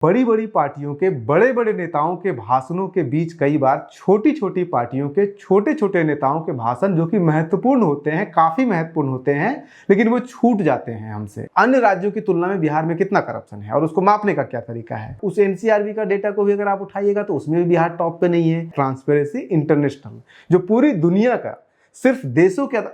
बड़ी बड़ी पार्टियों के बड़े बड़े नेताओं के भाषणों के बीच कई बार छोटी छोटी पार्टियों के छोटे छोटे नेताओं के भाषण जो कि महत्वपूर्ण होते हैं, काफी महत्वपूर्ण होते हैं, लेकिन वो छूट जाते हैं हमसे। अन्य राज्यों की तुलना में बिहार में कितना करप्शन है और उसको मापने का क्या तरीका है? उस एनसीआरबी का डेटा को भी अगर आप उठाइएगा तो उसमें भी बिहार टॉप पे नहीं है। ट्रांसपेरेंसी इंटरनेशनल जो पूरी दुनिया का सिर्फ देशों के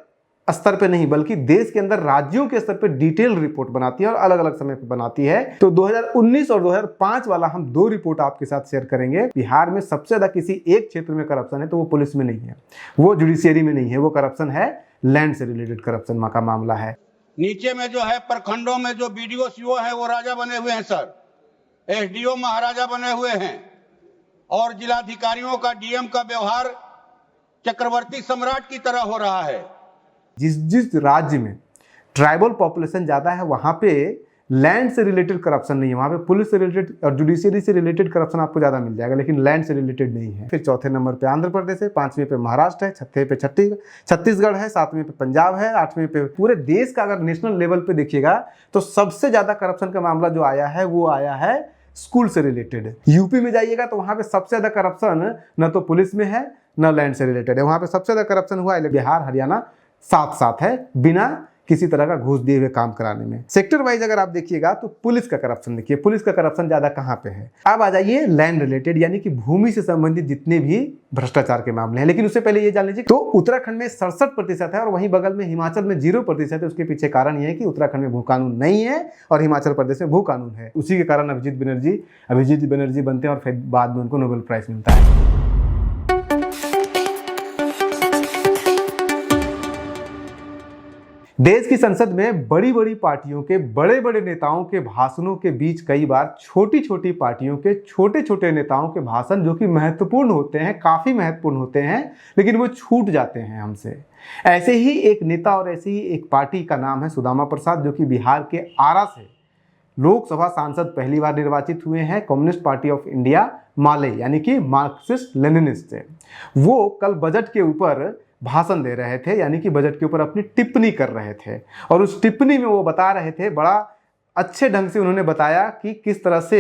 स्तर पे नहीं बल्कि देश के अंदर राज्यों के स्तर पे डिटेल रिपोर्ट बनाती है और अलग अलग समय पे बनाती है। तो 2019 और 2005 वाला हम दो रिपोर्ट आपके साथ शेयर करेंगे। बिहार में सबसे ज्यादा किसी एक क्षेत्र में करप्शन है तो वो पुलिस में नहीं है, वो जुडिशियरी में नहीं है, वो करप्शन है लैंड से रिलेटेड करप्शन का मामला है। नीचे में जो है प्रखंडों में जो बीडीओ सीओ है वो राजा बने हुए हैं सर, एसडीओ महाराजा बने हुए हैं और जिलाधिकारियों का डीएम का व्यवहार चक्रवर्ती सम्राट की तरह हो रहा है। जिस राज्य में ट्राइबल पॉपुलेशन ज्यादा है वहां पे लैंड से रिलेटेड करप्शन नहीं है, वहां पे पुलिस से रिलेटेड और जुडिशियरी से रिलेटेड करप्शन आपको ज्यादा मिल जाएगा, लेकिन लैंड से रिलेटेड नहीं है। फिर चौथे नंबर पे आंध्र प्रदेश है, पांचवें पे महाराष्ट्र है, छठे पे छत्तीसगढ़ है, सातवें पे पंजाब है, आठवें पे पूरे देश का अगर नेशनल लेवल पे देखिएगा तो सबसे ज्यादा करप्शन का मामला जो आया है वो आया है स्कूल से रिलेटेड। यूपी में जाइएगा तो वहां पे सबसे ज्यादा करप्शन न तो पुलिस में है न लैंड से रिलेटेड है, वहां पे सबसे ज्यादा करप्शन हुआ है। बिहार हरियाणा साथ साथ है बिना किसी तरह का घूस दिए हुए काम कराने में। सेक्टर वाइज अगर आप देखिएगा तो पुलिस का करप्शन देखिए, पुलिस का करप्शन ज्यादा कहां पे है। अब आ जाइए लैंड रिलेटेड यानी कि भूमि से संबंधित जितने भी भ्रष्टाचार के मामले हैं, लेकिन उससे पहले ये जान लीजिए तो उत्तराखंड में 67% है और वहीं बगल में हिमाचल में 0% है। उसके पीछे कारण यह है कि उत्तराखंड में भू कानून नहीं है और हिमाचल प्रदेश में भू कानून है। उसी के कारण अभिजीत बनर्जी बनते हैं और फिर बाद में उनको नोबेल प्राइज मिलता है। देश की संसद में बड़ी बड़ी पार्टियों के बड़े बड़े नेताओं के भाषणों के बीच कई बार छोटी छोटी पार्टियों के छोटे छोटे नेताओं के भाषण जो कि महत्वपूर्ण होते हैं, काफी महत्वपूर्ण होते हैं, लेकिन वो छूट जाते हैं हमसे। ऐसे ही एक नेता और ऐसी ही एक पार्टी का नाम है सुदामा प्रसाद, जो कि बिहार के आरा से लोकसभा सांसद पहली बार निर्वाचित हुए हैं। कम्युनिस्ट पार्टी ऑफ इंडिया माले यानी कि मार्क्सिस्ट लेनिनिस्ट से वो कल बजट के ऊपर भाषण दे रहे थे, यानी कि बजट के ऊपर अपनी टिप्पणी कर रहे थे और उस टिप्पणी में वो बता रहे थे, बड़ा अच्छे ढंग से उन्होंने बताया कि किस तरह से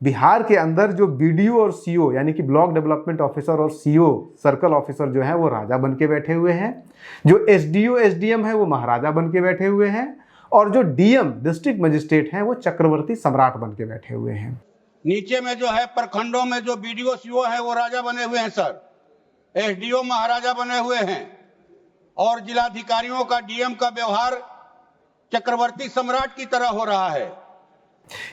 बिहार के अंदर जो बीडीओ और सीओ यानी कि ब्लॉक डेवलपमेंट ऑफिसर और सीओ सर्कल ऑफिसर जो है वो राजा बन के बैठे हुए हैं, जो एसडीओ एसडीएम है वो महाराजा बन के बैठे हुए हैं और जो डीएम डिस्ट्रिक्ट मजिस्ट्रेट हैं वो चक्रवर्ती सम्राट बन के बैठे हुए हैं। नीचे में जो है प्रखंडों में जो बीडीओ सीओ है वो राजा बने हुए हैं सर, एसडीओ महाराजा बने हुए हैं और जिलाधिकारियों का डीएम का व्यवहार चक्रवर्ती सम्राट की तरह हो रहा है।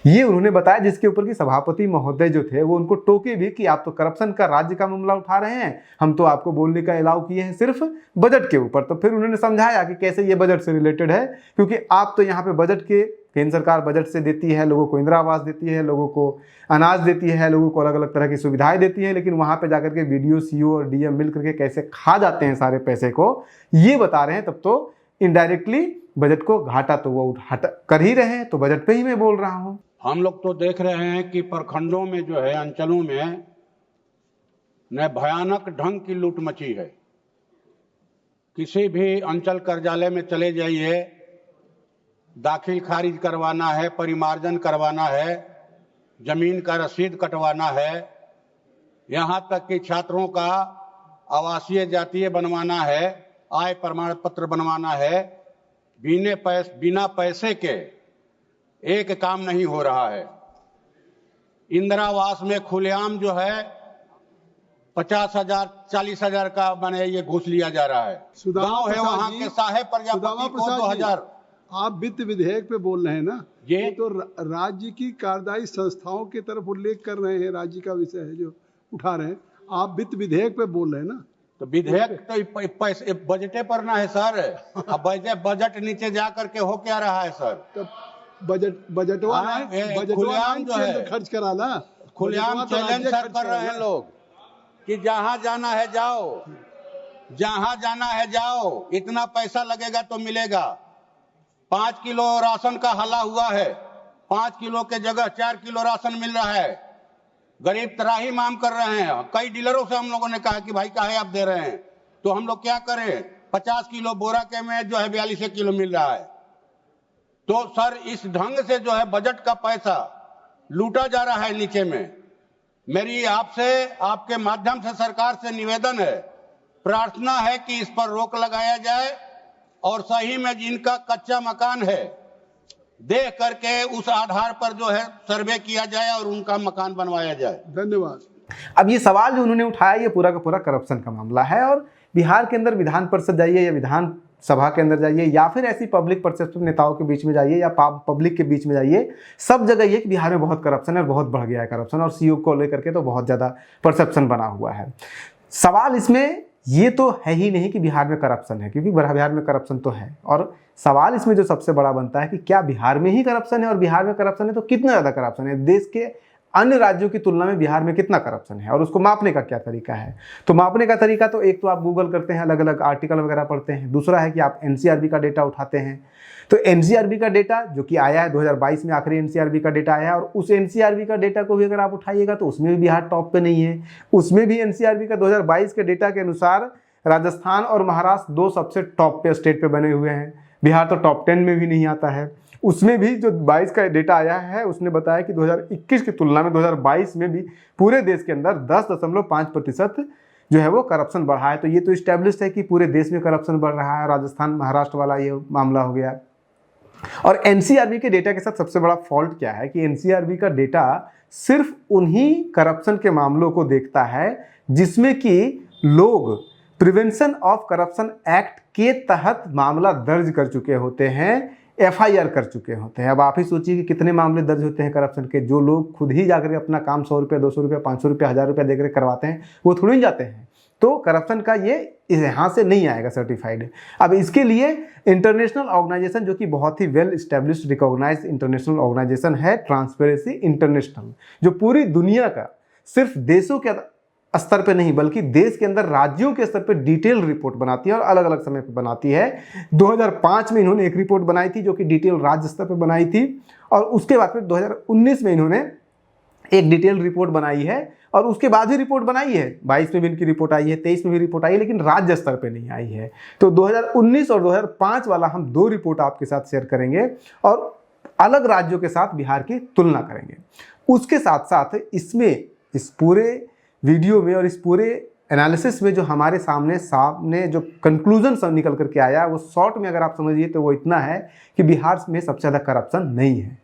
ये उन्होंने बताया, जिसके ऊपर की सभापति महोदय जो थे वो उनको टोके भी कि आप तो करप्शन का राज्य का मामला उठा रहे हैं, हम तो आपको बोलने का अलाउ किए हैं सिर्फ बजट के ऊपर। तो फिर उन्होंने समझाया कि कैसे ये बजट से रिलेटेड है, क्योंकि आप तो यहाँ पे बजट के केंद्र सरकार बजट से देती है, लोगों को इंदिरा आवास देती है, लोगों को अनाज देती है, लोगों को अलग अलग तरह की सुविधाएं देती है, लेकिन वहां पे जाकर के बीडीओ सीओ और डीएम मिल करके कैसे खा जाते हैं सारे पैसे को, ये बता रहे हैं। तब तो इनडायरेक्टली बजट को घाटा तो वो कर ही रहे हैं, तो बजट पे ही मैं बोल रहा हूं। हम लोग तो देख रहे हैं कि प्रखंडों में जो है अंचलों में न भयानक ढंग की लूट मची है। किसी भी अंचल कार्यालय में चले जाइए, दाखिल खारिज करवाना है, परिमार्जन करवाना है, जमीन का रसीद कटवाना है, यहाँ तक कि छात्रों का आवासीय जातीय बनवाना है, आय प्रमाण पत्र बनवाना है, बिना पैसे के एक काम नहीं हो रहा है। इंदिरा आवास में खुलेआम जो है 50,000 40,000 का माने ये घूस लिया जा रहा है। गांव है वहां के साहेब प्रजापति को 2000। आप वित्त विधेयक पे बोल रहे हैं ना, ये तो राज्य की कार्यदायी संस्थाओं की तरफ उल्लेख कर रहे हैं, राज्य का विषय है जो उठा रहे हैं। आप वित्त विधेयक पे बोल रहे हैं ना, तो विधेयक तो पैसे बजटे पर ना है सर। अब बजट नीचे जा करके हो क्या रहा है सर? तो बजटवा खुलेआम जो है खर्च कराना, खुलेआम चैलेंज सर कर रहे हैं लोग कि जहां जाना है जाओ, जहां जाना है जाओ, इतना पैसा लगेगा तो मिलेगा। 5 किलो राशन का हला हुआ है, 5 किलो के जगह 4 किलो राशन मिल रहा है। गरीब त्राही मांग कर रहे हैं। कई डीलरों से हम लोगों ने कहा कि भाई काहे आप दे रहे हैं, तो हम लोग क्या करें, 50 किलो बोरा के में जो है 42 किलो मिल रहा है। तो सर इस ढंग से जो है बजट का पैसा लूटा जा रहा है नीचे में। मेरी आपसे, आपके माध्यम से सरकार से निवेदन है, प्रार्थना है कि इस पर रोक लगाया जाए और सही में जिनका कच्चा मकान है देख करके उस आधार पर जो है सर्वे किया जाए और उनका मकान बनवाया जाए। धन्यवाद। अब ये सवाल जो उन्होंने उठाया ये पूरा का पूरा करप्शन का मामला है, और बिहार के अंदर विधान परिषद जाइए या विधान सभा के अंदर जाइए या फिर ऐसी पब्लिक परसेप्शन नेताओं के बीच में जाइए या पब्लिक के बीच में जाइए, सब जगह ये कि बिहार में बहुत करप्शन है और बहुत बढ़ गया है करप्शन, और सीओ को लेकर के तो बहुत ज़्यादा परसेप्शन बना हुआ है। सवाल इसमें ये तो है ही नहीं कि बिहार में करप्शन है, क्योंकि बिहार में करप्शन तो है, और सवाल इसमें जो सबसे बड़ा बनता है कि क्या बिहार में ही करप्शन है, और बिहार में करप्शन है तो कितना ज़्यादा करप्शन है, देश के अन्य राज्यों की तुलना में बिहार में कितना करप्शन है, और उसको मापने का क्या तरीका है। तो मापने का तरीका तो एक तो आप गूगल करते हैं, अलग अलग आर्टिकल वगैरह पढ़ते हैं, दूसरा है कि आप एनसीआरबी का डेटा उठाते हैं। तो एनसीआरबी का डेटा जो कि आया है 2022 में, आखिरी एनसीआरबी का डेटा आया है, और उस एनसीआरबी का डेटा को भी अगर आप उठाइएगा तो उसमें भी बिहार टॉप पे नहीं है। उसमें भी एनसीआरबी का 2022 के डेटा के अनुसार राजस्थान और महाराष्ट्र दो सबसे टॉप पे स्टेट पे बने हुए हैं, बिहार तो टॉप 10 में भी नहीं आता है। उसमें भी जो 22 का डेटा आया है उसने बताया कि 2021 की तुलना में 2022 में भी पूरे देश के अंदर 10.5% जो है वो करप्शन बढ़ा है। तो ये तो इस्टेब्लिश्ड है कि पूरे देश में करप्शन बढ़ रहा है। राजस्थान महाराष्ट्र वाला ये मामला हो गया। और एनसीआरबी के डेटा के साथ सबसे बड़ा फॉल्ट क्या है कि एनसीआरबी का डेटा सिर्फ उन्हीं करप्शन के मामलों को देखता है जिसमें कि लोग प्रिवेंशन ऑफ करप्शन एक्ट के तहत मामला दर्ज कर चुके होते हैं, एफआईआर कर चुके होते हैं। अब आप ही सोचिए कि कितने मामले दर्ज होते हैं करप्शन के, जो लोग खुद ही जाकर अपना काम 100 रुपये 200 रुपये 500 रुपये 1000 रुपये देकर करवाते हैं, वो थोड़ी ही जाते हैं। तो करप्शन का ये यहाँ से नहीं आएगा सर्टिफाइड। अब इसके लिए इंटरनेशनल ऑर्गेनाइजेशन जो कि बहुत ही well established recognised international organisation है, ट्रांसपेरेंसी इंटरनेशनल, जो पूरी दुनिया का सिर्फ देशों के स्तर पे नहीं बल्कि देश के अंदर राज्यों के स्तर पे डिटेल रिपोर्ट बनाती है और अलग अलग समय पे बनाती है। 2005 में इन्होंने एक रिपोर्ट बनाई थी जो कि डिटेल राज्य स्तर पे बनाई थी, और उसके बाद फिर 2019 में इन्होंने एक डिटेल रिपोर्ट बनाई है, और उसके बाद भी रिपोर्ट बनाई है। 22 में भी इनकी रिपोर्ट आई है, 23 में भी रिपोर्ट आई है, लेकिन राज्य स्तर पे नहीं आई है। तो 2019 और 2005 वाला हम दो रिपोर्ट आपके साथ शेयर करेंगे और अलग राज्यों के साथ बिहार की तुलना करेंगे। उसके साथ साथ इसमें इस पूरे वीडियो में और इस पूरे एनालिसिस में जो हमारे सामने जो कंक्लूजन सब निकल करके आया, वो शॉर्ट में अगर आप समझिए तो वो इतना है कि बिहार में सबसे ज़्यादा करप्शन नहीं है।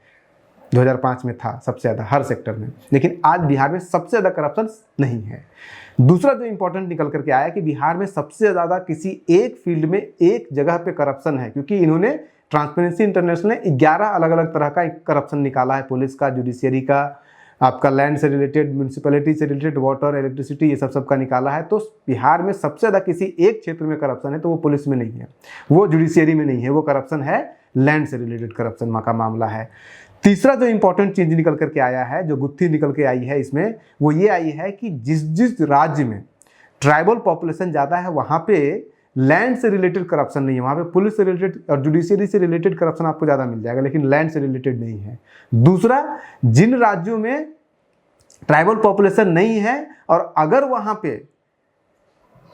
2005 में था सबसे ज़्यादा हर सेक्टर में, लेकिन आज बिहार में सबसे ज़्यादा करप्शन नहीं है। दूसरा जो इंपॉर्टेंट निकल करके आया कि बिहार में सबसे ज़्यादा किसी एक फील्ड में एक जगह पे करप्शन है, क्योंकि इन्होंने ट्रांसपेरेंसी इंटरनेशनल ने 11 अलग अलग तरह का करप्शन निकाला है, पुलिस का, जुडिशियरी का, आपका लैंड से रिलेटेड, म्यूनसिपैलिटी से रिलेटेड, वाटर, इलेक्ट्रिसिटी, ये सब का निकाला है। तो बिहार में सबसे ज़्यादा किसी एक क्षेत्र में करप्शन है तो वो पुलिस में नहीं है, वो जुडिशियरी में नहीं है, वो करप्शन है लैंड से रिलेटेड करप्शन का मामला है। तीसरा जो इंपॉर्टेंट चीज निकल करके आया है, जो गुत्थी निकल के आई है इसमें, वो ये आई है कि जिस राज्य में ट्राइबल पॉपुलेशन ज़्यादा है वहाँ पे लैंड से रिलेटेड करप्शन नहीं है, वहाँ पे पुलिस से रिलेटेड और जुडिशियरी से रिलेटेड करप्शन आपको ज़्यादा मिल जाएगा, लेकिन लैंड से रिलेटेड नहीं है। दूसरा, जिन राज्यों में ट्राइबल पॉपुलेशन नहीं है और अगर वहाँ पे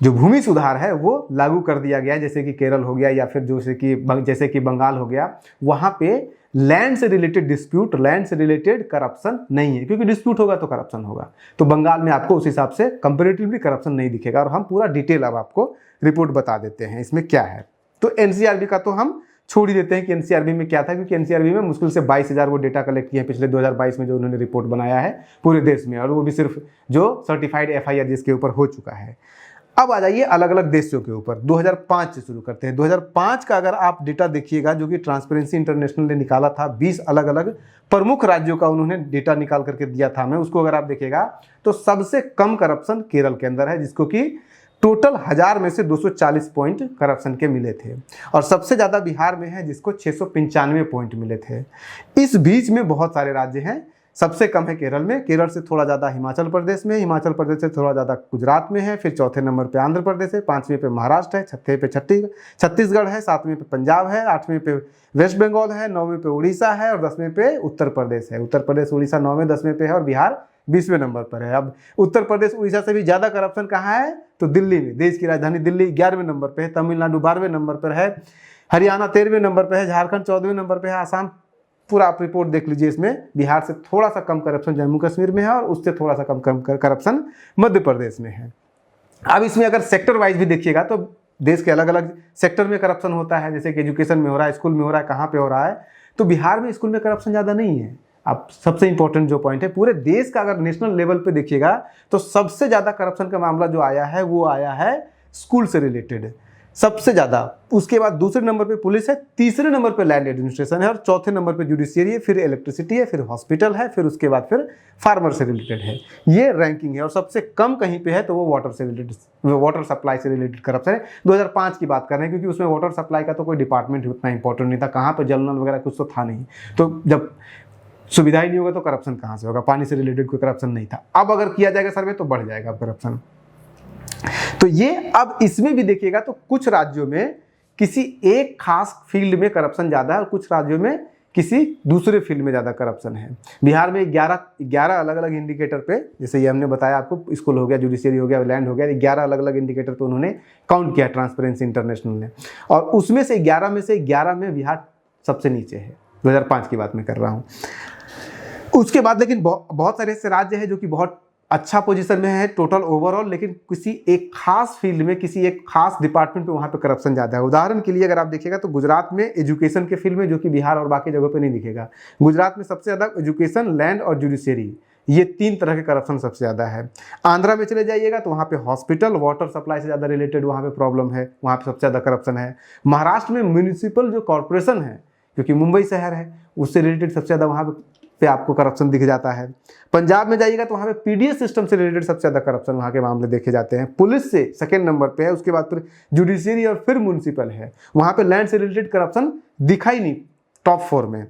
जो भूमि सुधार है वो लागू कर दिया गया है, जैसे कि केरल हो गया या फिर जैसे कि बंगाल हो गया, वहाँ पे लैंड से रिलेटेड डिस्प्यूट, लैंड से रिलेटेड करप्शन नहीं है, क्योंकि डिस्प्यूट होगा तो करप्शन होगा। तो बंगाल में आपको उस हिसाब से कंपैरेटिवली करप्शन नहीं दिखेगा। और हम पूरा डिटेल अब आपको रिपोर्ट बता देते हैं इसमें क्या है। तो एनसीआरबी का तो हम छोड़ ही देते हैं कि एनसीआरबी में क्या था, क्योंकि एनसीआरबी में मुश्किल से 22,000 वो डेटा कलेक्ट किए हैं पिछले 2022 में जो उन्होंने रिपोर्ट बनाया है पूरे देश में, और वो भी सिर्फ जो सर्टिफाइड एफआईआर जिसके ऊपर हो चुका है। अब आ जाइए अलग अलग देशों के ऊपर। 2005 से शुरू करते हैं। 2005 का अगर आप डेटा देखिएगा जो कि ट्रांसपेरेंसी इंटरनेशनल ने निकाला था, 20 अलग अलग प्रमुख राज्यों का उन्होंने डेटा निकाल करके दिया था हमें, उसको अगर आप देखिएगा तो सबसे कम करप्शन केरल के अंदर है, जिसको कि टोटल 1000 में से 240 पॉइंट करप्शन के मिले थे, और सबसे ज़्यादा बिहार में है जिसको 695 पॉइंट मिले थे। इस बीच में बहुत सारे राज्य हैं, सबसे कम है केरल में, केरल से थोड़ा ज़्यादा हिमाचल प्रदेश में, हिमाचल प्रदेश से थोड़ा ज़्यादा गुजरात में है, फिर चौथे नंबर पे आंध्र प्रदेश है, 5वें पे महाराष्ट्र है, 6वें पे छत्तीसगढ़ है, 7वें पे पंजाब है, 8वें पे वेस्ट बंगाल है, 9वें पे उड़ीसा है और 10वें पे उत्तर प्रदेश है। उत्तर प्रदेश उड़ीसा 9वें 10वें पे है और बिहार 20वें नंबर पर है। अब उत्तर प्रदेश उड़ीसा से भी ज़्यादा करप्शन कहाँ है, तो दिल्ली में, देश की राजधानी दिल्ली 11वें नंबर पर है, तमिलनाडु 12वें नंबर पर है, हरियाणा 13वें नंबर पर है, झारखंड 14वें नंबर पर है, आसाम पूरा आप रिपोर्ट देख लीजिए, इसमें बिहार से थोड़ा सा कम करप्शन जम्मू कश्मीर में है और उससे थोड़ा सा कम करप्शन मध्य प्रदेश में है। अब इसमें अगर सेक्टर वाइज भी देखिएगा तो देश के अलग अलग सेक्टर में करप्शन होता है, जैसे कि एजुकेशन में हो रहा है, स्कूल में हो रहा है, कहाँ पे हो रहा है। तो बिहार में स्कूल में करप्शन ज़्यादा नहीं है। अब सबसे इंपॉर्टेंट जो पॉइंट है, पूरे देश का अगर नेशनल लेवल पे देखिएगा तो सबसे ज़्यादा करप्शन का मामला जो आया है वो आया है स्कूल से रिलेटेड, सबसे ज़्यादा। उसके बाद दूसरे नंबर पे पुलिस है, तीसरे नंबर पे लैंड एडमिनिस्ट्रेशन है और चौथे नंबर पे जुडिशियरी है, फिर इलेक्ट्रिसिटी है, फिर हॉस्पिटल है, फिर उसके बाद फिर फार्मर से रिलेटेड है। ये रैंकिंग है। और सबसे कम कहीं पे है तो वो वाटर से रिलेटेड, वाटर सप्लाई से रिलेटेड करप्शन है। 2005 की बात कर रहे हैं, क्योंकि उसमें वाटर सप्लाई का तो कोई डिपार्टमेंट उतना इंपॉर्टेंट नहीं था, कहाँ पर जल नल वगैरह कुछ तो था नहीं। तो जब सुविधा ही नहीं होगा तो करप्शन कहाँ से होगा, पानी से रिलेटेड कोई करप्शन नहीं था। अब अगर किया जाएगा सर्वे तो बढ़ जाएगा करप्शन। तो ये अब इसमें भी देखिएगा तो कुछ राज्यों में किसी एक खास फील्ड में करप्शन ज़्यादा है और कुछ राज्यों में किसी दूसरे फील्ड में ज़्यादा करप्शन है। बिहार में 11 अलग अलग इंडिकेटर पे, जैसे ये हमने बताया आपको, स्कूल हो गया, जुडिशियरी हो गया, लैंड हो गया, 11 अलग अलग इंडिकेटर पे उन्होंने काउंट किया ट्रांसपेरेंसी इंटरनेशनल ने, और उसमें से 11 में बिहार सबसे नीचे है। 2005 की बात मैं कर रहा हूँ। उसके बाद लेकिन बहुत सारे ऐसे राज्य हैं जो कि बहुत अच्छा पोजीशन में है टोटल ओवरऑल, लेकिन किसी एक खास फील्ड में, किसी एक खास डिपार्टमेंट में वहाँ पे करप्शन ज़्यादा है। उदाहरण के लिए अगर आप देखिएगा तो गुजरात में एजुकेशन के फील्ड में, जो कि बिहार और बाकी जगहों पे नहीं दिखेगा, गुजरात में सबसे ज़्यादा एजुकेशन, लैंड और जुडिशियरी, ये 3 तरह के करप्शन सबसे ज़्यादा है। आंध्रा में चले जाइएगा तो वहाँ पे हॉस्पिटल, वाटर सप्लाई से ज़्यादा रिलेटेड वहाँ पे प्रॉब्लम है, वहाँ पे सबसे ज़्यादा करप्शन है। महाराष्ट्र में म्यूनिसिपल जो कॉरपोरेशन है, क्योंकि मुंबई शहर है, उससे रिलेटेड सबसे ज़्यादा वहाँ पे आपको करप्शन दिख जाता है। पंजाब में जाइएगा तो वहाँ पे पीडीएस सिस्टम से रिलेटेड सबसे ज़्यादा करप्शन वहाँ के मामले देखे जाते हैं। पुलिस से सेकंड नंबर पे है, उसके बाद फिर जुडिशियरी और फिर म्यूनिसिपल है। वहाँ पे लैंड से रिलेटेड करप्शन दिखा ही नहीं टॉप 4 में।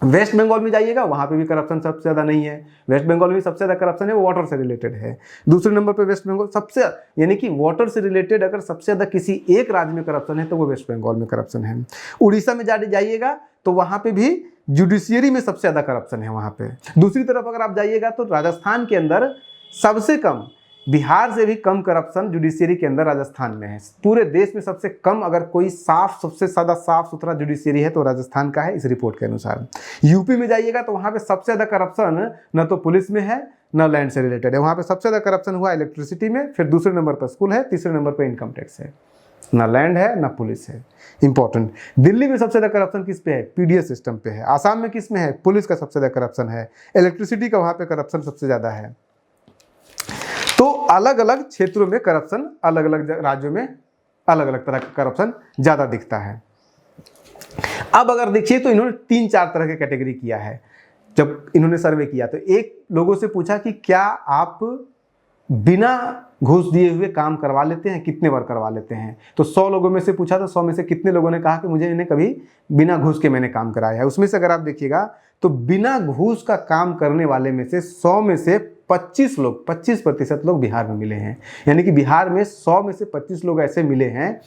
वेस्ट बंगाल में जाइएगा वहाँ पे भी करप्शन सबसे ज़्यादा नहीं है। वेस्ट बंगाल में सबसे ज़्यादा करप्शन है वो वाटर से रिलेटेड है। दूसरे नंबर पे वेस्ट बंगाल सबसे, यानी कि वाटर से रिलेटेड अगर सबसे ज़्यादा किसी एक राज्य में करप्शन है तो वो वेस्ट बंगाल में करप्शन है। उड़ीसा में जाइएगा तो वहाँ पे भी जुडिशियरी में सबसे ज़्यादा करप्शन है वहाँ पे। दूसरी तरफ अगर आप जाइएगा तो राजस्थान के अंदर सबसे कम, बिहार से भी कम करप्शन जुडिशियरी के अंदर राजस्थान में है। पूरे देश में सबसे कम अगर कोई सबसे ज़्यादा साफ सुथरा जुडिशियरी है तो राजस्थान का है, इस रिपोर्ट के अनुसार। यूपी में जाइएगा तो वहाँ पे सबसे ज़्यादा करप्शन न तो पुलिस में है न लैंड से रिलेटेड है। वहाँ पे सबसे ज़्यादा करप्शन हुआ इलेक्ट्रिसिटी में, फिर दूसरे नंबर पर स्कूल है, तीसरे नंबर पर इनकम टैक्स है। ना लैंड है ना पुलिस है। इंपॉर्टेंट, दिल्ली में सबसे ज़्यादा करप्शन किस पे है? पीडीएस सिस्टम पे है। आसाम में किस में है? पुलिस का सबसे ज़्यादा करप्शन है। इलेक्ट्रिसिटी का वहाँ पे करप्शन सबसे ज़्यादा है। तो अलग अलग क्षेत्रों में करप्शन, अलग अलग राज्यों में अलग अलग तरह का करप्शन ज़्यादा दिखता है। अब अगर देखिए तो इन्होंने 3-4 तरह के कैटेगरी किया है। जब इन्होंने सर्वे किया तो एक लोगों से पूछा कि क्या आप बिना घूस दिए हुए काम करवा लेते हैं, कितने बार करवा लेते हैं? तो 100 लोगों में से पूछा तो 100 में से कितने लोगों ने कहा कि मुझे इन्हें कभी बिना घूस के मैंने काम कराया है। उसमें से अगर आप देखिएगा तो बिना घूस का काम करने वाले में से 100 में से 25% लोग बिहार में मिले हैं। यानी कि बिहार में 100 में से 25 लोग ऐसे मिले हैं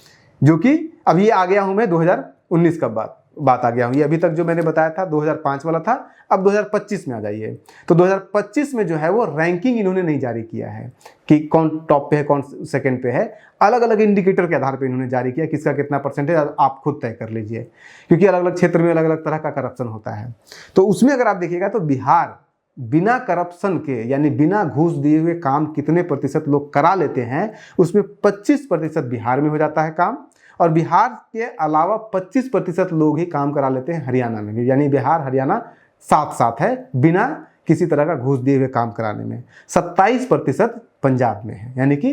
जो कि, अब ये आ गया हूँ मैं 2019 का बात आ गया हूँ। ये अभी तक जो मैंने बताया था 2005 वाला था, अब 2025 में आ जाइए। तो 2025 में जो है वो रैंकिंग इन्होंने नहीं जारी किया है कि कौन टॉप पे है कौन सेकंड पे है। अलग अलग इंडिकेटर के आधार पे इन्होंने जारी किया, किसका कितना परसेंटेज आप खुद तय कर लीजिए, क्योंकि अलग अलग क्षेत्र में अलग अलग तरह का करप्शन होता है। तो उसमें अगर आप देखिएगा तो बिहार बिना करप्शन के, यानी बिना घूस दिए हुए काम कितने प्रतिशत लोग करा लेते हैं, उसमें 25% बिहार में हो जाता है काम। और बिहार के अलावा 25% लोग ही काम करा लेते हैं हरियाणा में भी। यानी बिहार हरियाणा साथ है बिना किसी तरह का घूस दिए हुए काम कराने में। 27% पंजाब में है, यानी कि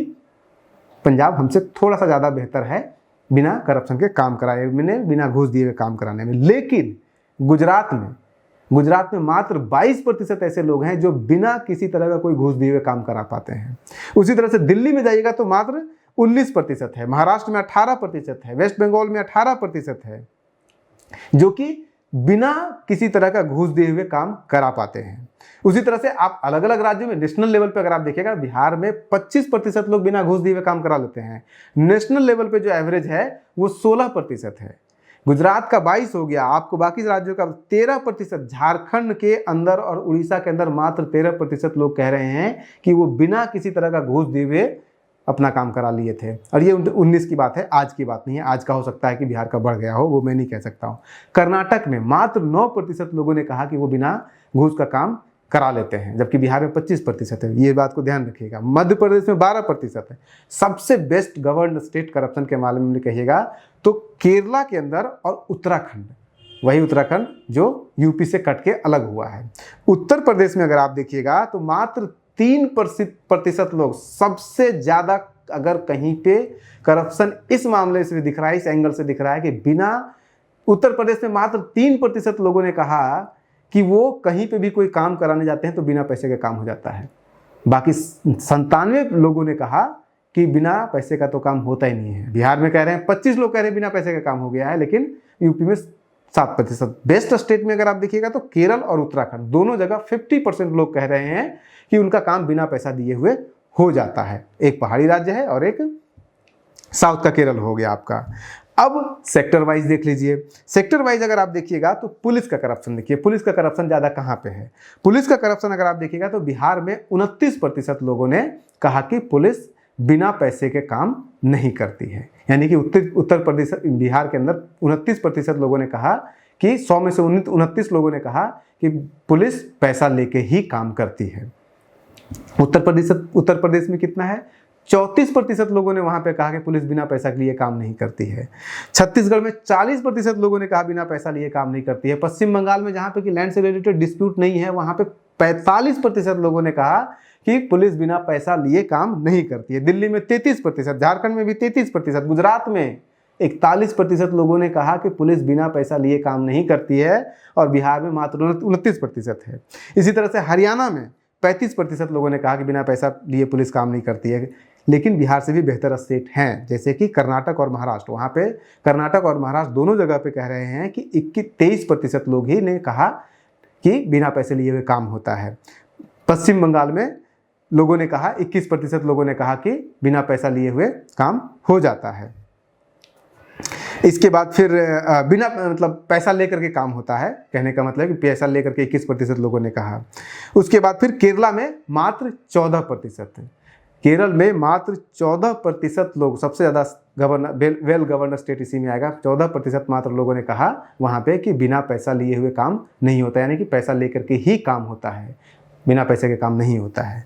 पंजाब हमसे थोड़ा सा ज़्यादा बेहतर है बिना करप्शन के काम कराए में, बिना घूस दिए हुए काम कराने में। लेकिन गुजरात में मात्र 22% ऐसे लोग हैं जो बिना किसी तरह का कोई घूस दिए हुए काम करा पाते हैं। उसी तरह से दिल्ली में जाइएगा तो मात्र 19% है, महाराष्ट्र में 18% है, वेस्ट बंगाल में 18% है जो कि बिना किसी तरह का घूस दिए हुए काम करा पाते हैं। उसी तरह से आप अलग अलग राज्यों में, नेशनल लेवल पे अगर आप देखिएगा, बिहार में 25% लोग बिना घूस दिए हुए काम करा लेते हैं। नेशनल लेवल पे जो एवरेज है वो 16% है। गुजरात का 22 हो गया, आपको बाकी राज्यों का 13%। झारखंड के अंदर और उड़ीसा के अंदर मात्र 13% लोग कह रहे हैं कि वो बिना किसी तरह का घूस दिए हुए अपना काम करा लिए थे। और ये 19 की बात है, आज की बात नहीं है। आज का हो सकता है कि बिहार का बढ़ गया हो, वो मैं नहीं कह सकता हूँ। कर्नाटक में मात्र 9% लोगों ने कहा कि वो बिना घूस का काम करा लेते हैं, जबकि बिहार में 25% है। ये बात को ध्यान रखिएगा। मध्य प्रदेश में 12% है। सबसे बेस्ट गवर्न स्टेट करप्शन के मामले में कहिएगा तो केरला के अंदर और उत्तराखंड, वही उत्तराखंड जो यूपी से कट के अलग हुआ है। उत्तर प्रदेश में अगर आप देखिएगा तो मात्र 3% लोग, सबसे ज़्यादा अगर कहीं पे करप्शन इस मामले से भी दिख रहा है, इस एंगल से दिख रहा है कि बिना, उत्तर प्रदेश में मात्र 3% लोगों ने कहा कि वो कहीं पे भी कोई काम कराने जाते हैं तो बिना पैसे के काम हो जाता है। बाकी 97 लोगों ने कहा कि बिना पैसे का तो काम होता ही नहीं है। बिहार में कह रहे हैं 25 लोग कह रहे हैं बिना पैसे का काम हो गया है, लेकिन यूपी में 7%। बेस्ट स्टेट में अगर आप देखिएगा तो केरल और उत्तराखंड दोनों जगह 50% लोग कह रहे हैं कि उनका काम बिना पैसा दिए हुए हो जाता है। एक पहाड़ी राज्य है और एक साउथ का केरल हो गया आपका। अब सेक्टर वाइज देख लीजिए। सेक्टर वाइज अगर आप देखिएगा तो पुलिस का करप्शन देखिए, पुलिस का करप्शन ज़्यादा कहाँ पे है। पुलिस का करप्शन अगर आप देखिएगा तो बिहार में 29% लोगों ने कहा कि पुलिस बिना पैसे के काम नहीं करती है। यानी कि उत्तर प्रदेश, बिहार के अंदर 29% लोगों ने कहा कि 100 में से 29 लोगों ने कहा कि पुलिस पैसा लेके ही काम करती है। उत्तर प्रदेश में कितना है? 34% लोगों ने वहां पे कहा कि पुलिस बिना पैसा के लिए काम नहीं करती है। छत्तीसगढ़ में 40% लोगों ने कहा बिना पैसा लिए काम नहीं करती है। पश्चिम बंगाल में जहां पे कि लैंड से रिलेटेड डिस्प्यूट नहीं है, वहां पे 45% लोगों ने कहा कि पुलिस बिना पैसा लिए काम नहीं करती है। दिल्ली में 33%, झारखंड में भी 33%, गुजरात में 41% लोगों ने कहा कि पुलिस बिना पैसा लिए काम नहीं करती है, और बिहार में मात्र 29% है। इसी तरह से हरियाणा में 35% लोगों ने कहा कि बिना पैसा लिए पुलिस काम नहीं करती है। लेकिन बिहार से भी बेहतर स्टेट हैं, जैसे कि कर्नाटक और महाराष्ट्र। वहाँ पे कर्नाटक और महाराष्ट्र दोनों जगह पे कह रहे हैं कि 23% लोग ही ने कहा कि बिना पैसे लिए हुए काम होता है। पश्चिम बंगाल में लोगों ने कहा, 21% लोगों ने कहा कि बिना पैसा लिए हुए काम हो जाता है। इसके बाद फिर बिना मतलब पैसा लेकर के काम होता है, कहने का मतलब कि पैसा लेकर के 21% लोगों ने कहा। उसके बाद फिर केरला में मात्र 14% है। केरल में मात्र 14% लोग, सबसे ज़्यादा वेल गवर्नर स्टेट इसी में आएगा। 14% मात्र लोगों ने कहा वहाँ पे कि बिना पैसा लिए हुए काम नहीं होता, यानी कि पैसा लेकर के ही काम होता है, बिना पैसे के काम नहीं होता है।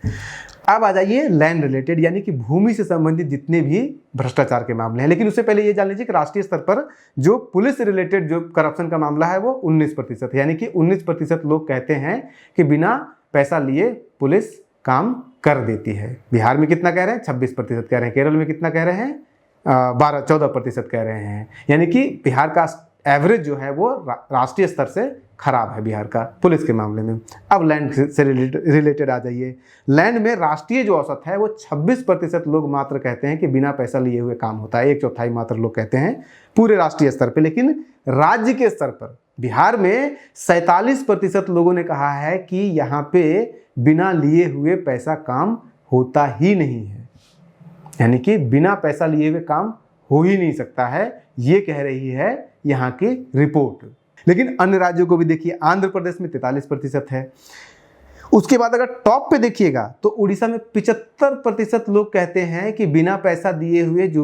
अब आ जाइए लैंड रिलेटेड, यानी कि भूमि से संबंधित जितने भी भ्रष्टाचार के मामले हैं। लेकिन उससे पहले ये जान लीजिए कि राष्ट्रीय स्तर पर जो पुलिस रिलेटेड जो करप्शन का मामला है वो 19% है। यानी कि 19% लोग कहते हैं कि बिना पैसा लिए पुलिस काम कर देती है। बिहार में कितना कह रहे हैं? 26% कह रहे हैं। केरल में कितना कह रहे हैं? 14% कह रहे हैं। यानी कि बिहार का एवरेज जो है वो राष्ट्रीय स्तर से खराब है बिहार का पुलिस के मामले में। अब लैंड से रिलेटेड आ जाइए। लैंड में राष्ट्रीय जो औसत है वो 26% लोग मात्र कहते हैं कि बिना पैसा लिए हुए काम होता है। 1/4 मात्र लोग कहते हैं पूरे राष्ट्रीय स्तर पे। लेकिन राज्य के स्तर पर बिहार में 47% लोगों ने कहा है कि यहाँ पे बिना लिए हुए पैसा काम होता ही नहीं है, यानी कि बिना पैसा लिए हुए काम हो ही नहीं सकता है, ये कह रही है यहाँ की रिपोर्ट। लेकिन अन्य राज्यों को भी देखिए, आंध्र प्रदेश में 43% है। उसके बाद अगर टॉप पे देखिएगा तो उड़ीसा में 75% लोग कहते हैं कि बिना पैसा दिए हुए जो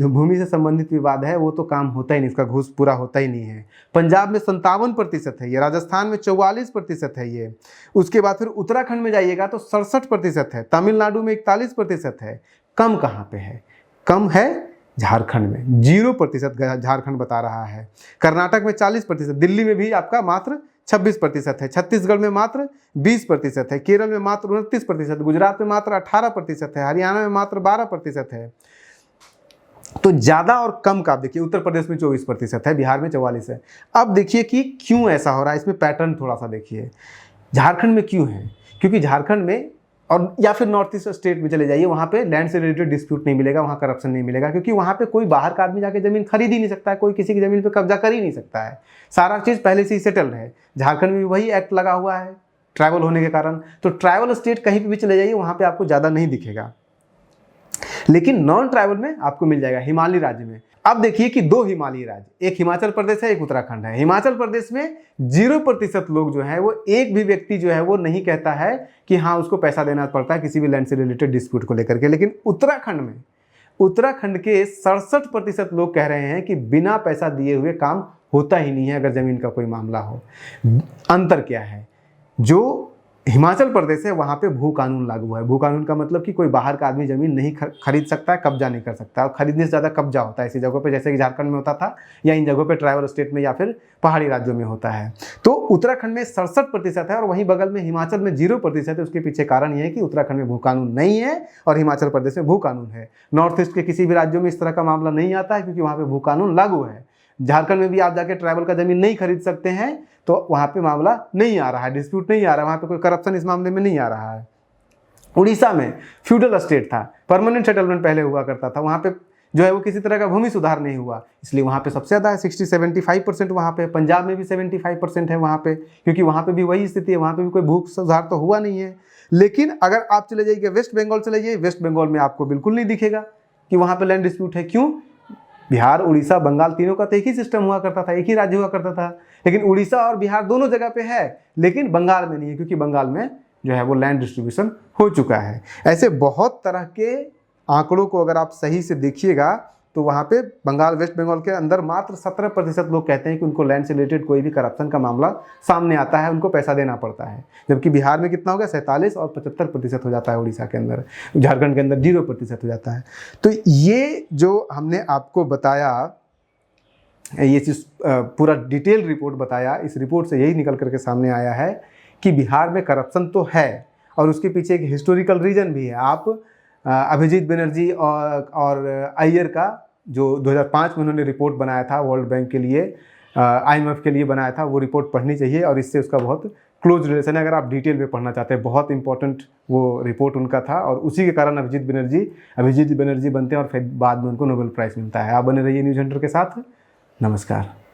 भूमि से संबंधित विवाद है वो तो काम होता ही नहीं, इसका घूस पूरा होता ही नहीं है। पंजाब में 57% है ये, राजस्थान में 44% है ये। उसके बाद फिर उत्तराखंड में जाइएगा तो 67% है, तमिलनाडु में 41% है। कम कहाँ पे है? कम है झारखंड में, 0% झारखंड बता रहा है। कर्नाटक में 40%, दिल्ली में भी आपका मात्र 26% है, छत्तीसगढ़ में मात्र 20% है, केरल में मात्र 29%, गुजरात में मात्र 18% है, हरियाणा में मात्र 12% है। तो ज़्यादा और कम का आप देखिए, उत्तर प्रदेश में 24% है, बिहार में 44 है। अब देखिए कि क्यों ऐसा हो रहा है, इसमें पैटर्न थोड़ा सा देखिए। झारखंड में क्यों है? क्योंकि झारखंड में और या फिर नॉर्थ ईस्ट स्टेट में चले जाइए, वहाँ पे लैंड से रिलेटेड डिस्प्यूट नहीं मिलेगा, वहाँ करप्शन नहीं मिलेगा, क्योंकि वहाँ पे कोई बाहर का आदमी जाके ज़मीन खरीद ही नहीं सकता है, कोई किसी की ज़मीन पे कब्जा कर ही नहीं सकता है, सारा चीज़ पहले से ही सेटल है। झारखंड में भी वही एक्ट लगा हुआ है ट्राइबल होने के कारण। तो ट्राइबल स्टेट कहीं पर भी चले जाइए, वहाँ पर आपको ज़्यादा नहीं दिखेगा, लेकिन नॉन ट्राइबल में आपको मिल जाएगा, हिमालय राज्य में। अब देखिए कि दो हिमालयी राज्य, एक हिमाचल प्रदेश है, एक उत्तराखंड है। हिमाचल प्रदेश में 0% लोग जो है वो, एक भी व्यक्ति जो है वो नहीं कहता है कि हाँ उसको पैसा देना पड़ता है किसी भी लैंड से रिलेटेड डिस्प्यूट को लेकर के। लेकिन उत्तराखंड में, उत्तराखंड के 67% लोग कह रहे हैं कि बिना पैसा दिए हुए काम होता ही नहीं है अगर जमीन का कोई मामला हो। अंतर क्या है? जो हिमाचल प्रदेश है वहाँ पे भू कानून लागू है। भू कानून का मतलब कि कोई बाहर का आदमी जमीन नहीं खरीद सकता है, कब्जा नहीं कर सकता, और खरीदने से ज़्यादा कब्जा होता है ऐसी जगहों पे, जैसे कि झारखंड में होता था या इन जगहों पे ट्राइबल स्टेट में या फिर पहाड़ी राज्यों में होता है। तो उत्तराखंड में 67% है और वहीं बगल में हिमाचल में 0% है। उसके पीछे कारण ये है कि उत्तराखंड में भू कानून नहीं है और हिमाचल प्रदेश में भू कानून है। नॉर्थ ईस्ट के किसी भी राज्यों में इस तरह का मामला नहीं आता है क्योंकि वहाँ पर भू कानून लागू है। झारखंड में भी आप जाके ट्राइबल का जमीन नहीं खरीद सकते हैं, तो वहाँ पे मामला नहीं आ रहा है, डिस्प्यूट नहीं आ रहा है, वहाँ पे कोई करप्शन इस मामले में नहीं आ रहा है। उड़ीसा में फ्यूडल स्टेट था, परमानेंट सेटलमेंट पहले हुआ करता था, वहाँ पे जो है वो किसी तरह का भूमि सुधार नहीं हुआ, इसलिए वहाँ पे सबसे ज़्यादा है, 60-75% वहाँ पे। पंजाब में भी 75% है वहाँ पे, क्योंकि वहाँ पे भी वही स्थिति है, वहाँ पे भी कोई भू सुधार तो हुआ नहीं है। लेकिन अगर आप चले जाइए वेस्ट बंगाल चले जाइए, वेस्ट बंगाल में आपको बिल्कुल नहीं दिखेगा कि वहाँ पे लैंड डिस्प्यूट है। क्यों? बिहार, उड़ीसा, बंगाल तीनों का तो एक ही सिस्टम हुआ करता था, एक ही राज्य हुआ करता था। लेकिन उड़ीसा और बिहार दोनों जगह पे है, लेकिन बंगाल में नहीं है, क्योंकि बंगाल में जो है वो लैंड डिस्ट्रीब्यूशन हो चुका है। ऐसे बहुत तरह के आंकड़ों को अगर आप सही से देखिएगा तो वहाँ पे बंगाल, वेस्ट बंगाल के अंदर मात्र 17% लोग कहते हैं कि उनको लैंड से रिलेटेड कोई भी करप्शन का मामला सामने आता है, उनको पैसा देना पड़ता है। जबकि बिहार में कितना हो गया? 47 और 75% हो जाता है उड़ीसा के अंदर, झारखंड के अंदर 0% हो जाता है। तो ये जो हमने आपको बताया, ये चीज़ पूरा डिटेल रिपोर्ट बताया, इस रिपोर्ट से यही निकल करके सामने आया है कि बिहार में करप्शन तो है और उसके पीछे एक हिस्टोरिकल रीज़न भी है। आप अभिजीत बनर्जी और अय्यर का जो 2005 में उन्होंने रिपोर्ट बनाया था वर्ल्ड बैंक के लिए, IMF के लिए बनाया था, वो रिपोर्ट पढ़नी चाहिए और इससे उसका बहुत क्लोज रिलेशन है। अगर आप डिटेल में पढ़ना चाहते हैं, बहुत इंपॉर्टेंट वो रिपोर्ट उनका था और उसी के कारण अभिजीत बनर्जी बनते हैं और फिर बाद में उनको नोबेल प्राइज़ मिलता है। आप बने रहिए न्यूज़ हंटर के साथ। नमस्कार।